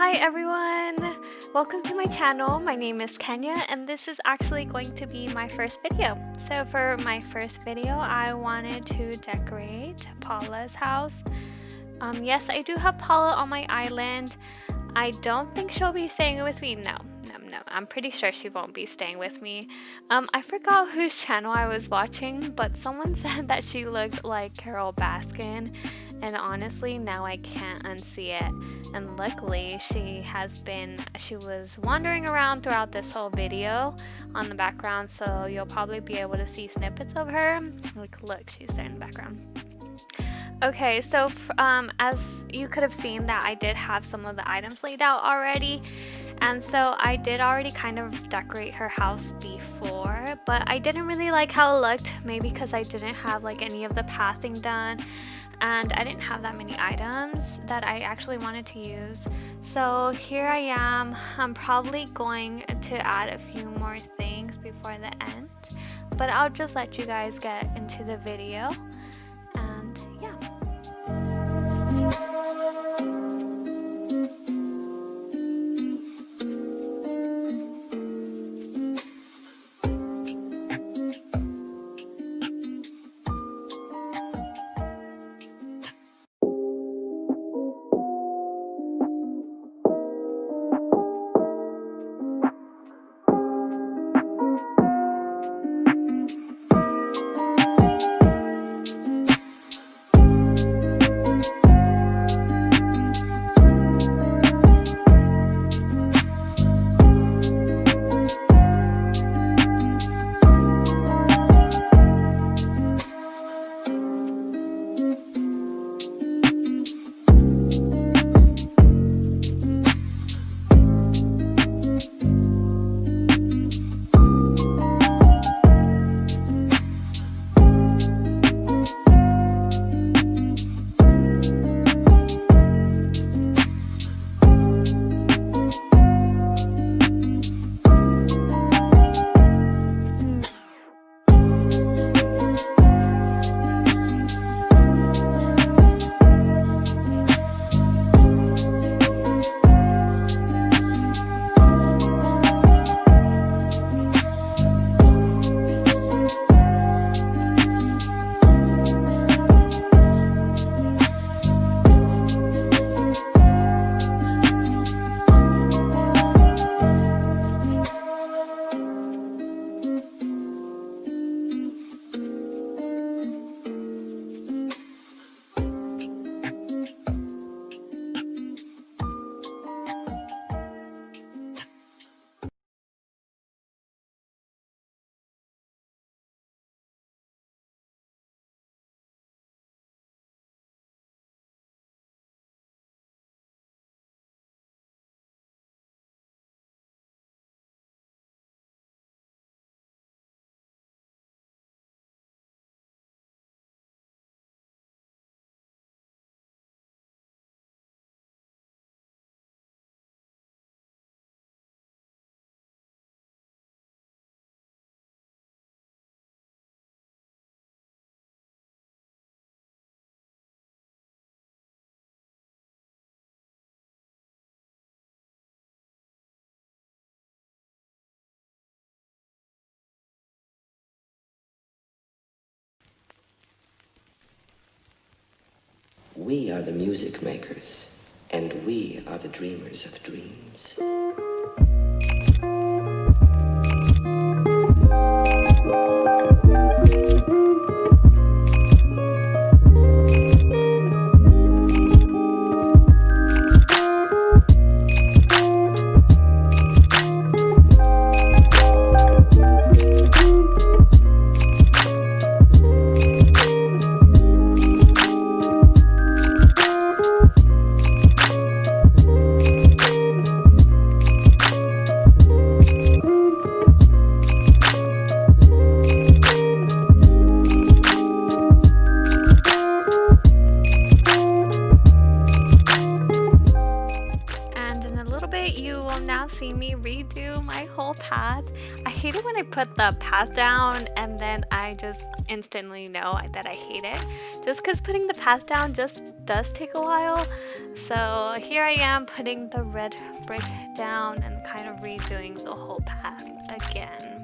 Hi everyone! Welcome to my channel. My name is Kenya and this is actually going to be my first video. So for my first video, I wanted to decorate Paula's house. Yes, I do have Paula on my island. I don't think she'll be staying with me. No. I'm pretty sure she won't be staying with me. I forgot whose channel I was watching, but someone said that she looked like Carol Baskin, and honestly, now I can't unsee it. And luckily, she was wandering around throughout this whole video on the background, so you'll probably be able to see snippets of her. Like, look, she's there in the background. Okay, so as you could have seen that I did have some of the items laid out already, and so I did already kind of decorate her house before, but I didn't really like how it looked, maybe because I didn't have like any of the pathing done, and I didn't have that many items that I actually wanted to use. So here I am. I'm probably going to add a few more things before the end, but I'll just let you guys get into the video. And yeah. We are the music makers, and we are the dreamers of dreams. See me redo my whole path. I hate it when I put the path down and then I just instantly know that I hate it, just because putting the path down just does take a while. So here I am putting the red brick down and kind of redoing the whole path again.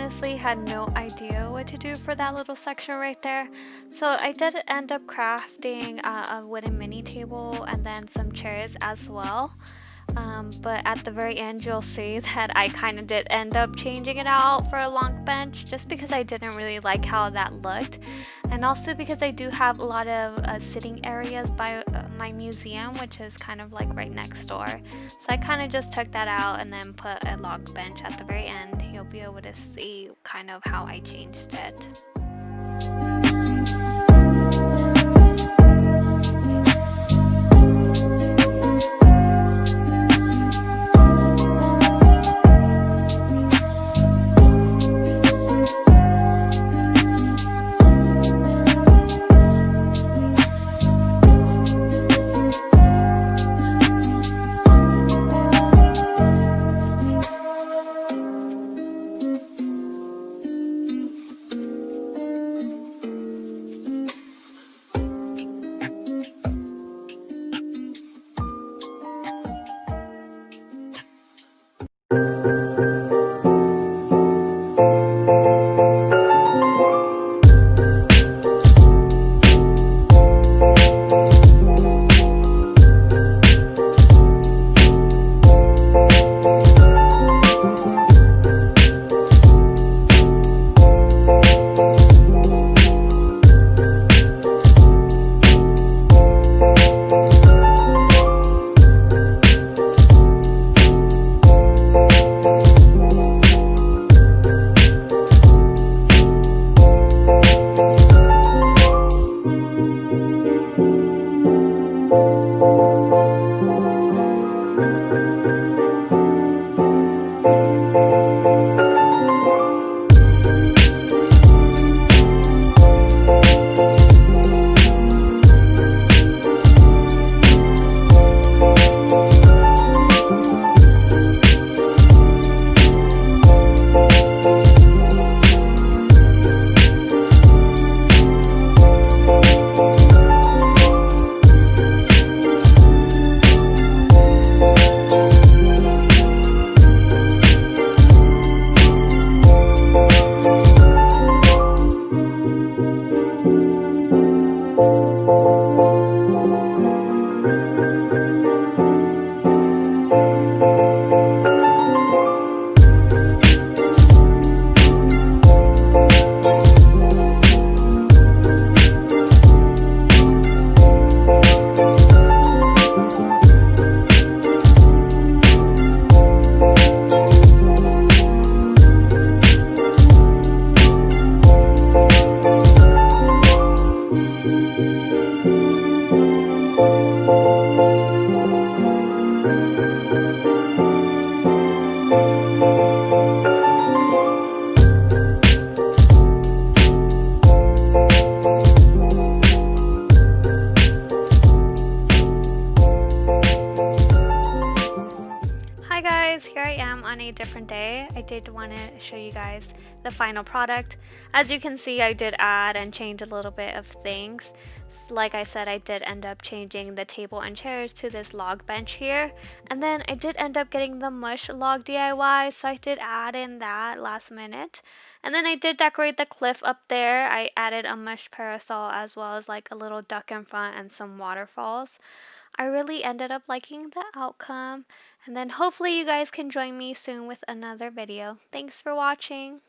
honestly had no idea what to do for that little section right there. So I did end up crafting a wooden mini table and then some chairs as well. But at the very end, you'll see that I kind of did end up changing it out for a long bench just because I didn't really like how that looked. And also because I do have a lot of sitting areas by my museum, which is kind of like right next door. So I kind of just took that out and then put a log bench at the very end. You'll be able to see kind of how I changed it. Hi guys, here I am on a different day. I did want to show you guys the final product. As you can see, I did add and change a little bit of things. Like I said, I did end up changing the table and chairs to this log bench here. And then I did end up getting the mush log DIY, so I did add in that last minute. And then I did decorate the cliff up there. I added a mush parasol as well as like a little duck in front and some waterfalls. I really ended up liking the outcome. And then hopefully you guys can join me soon with another video. Thanks for watching.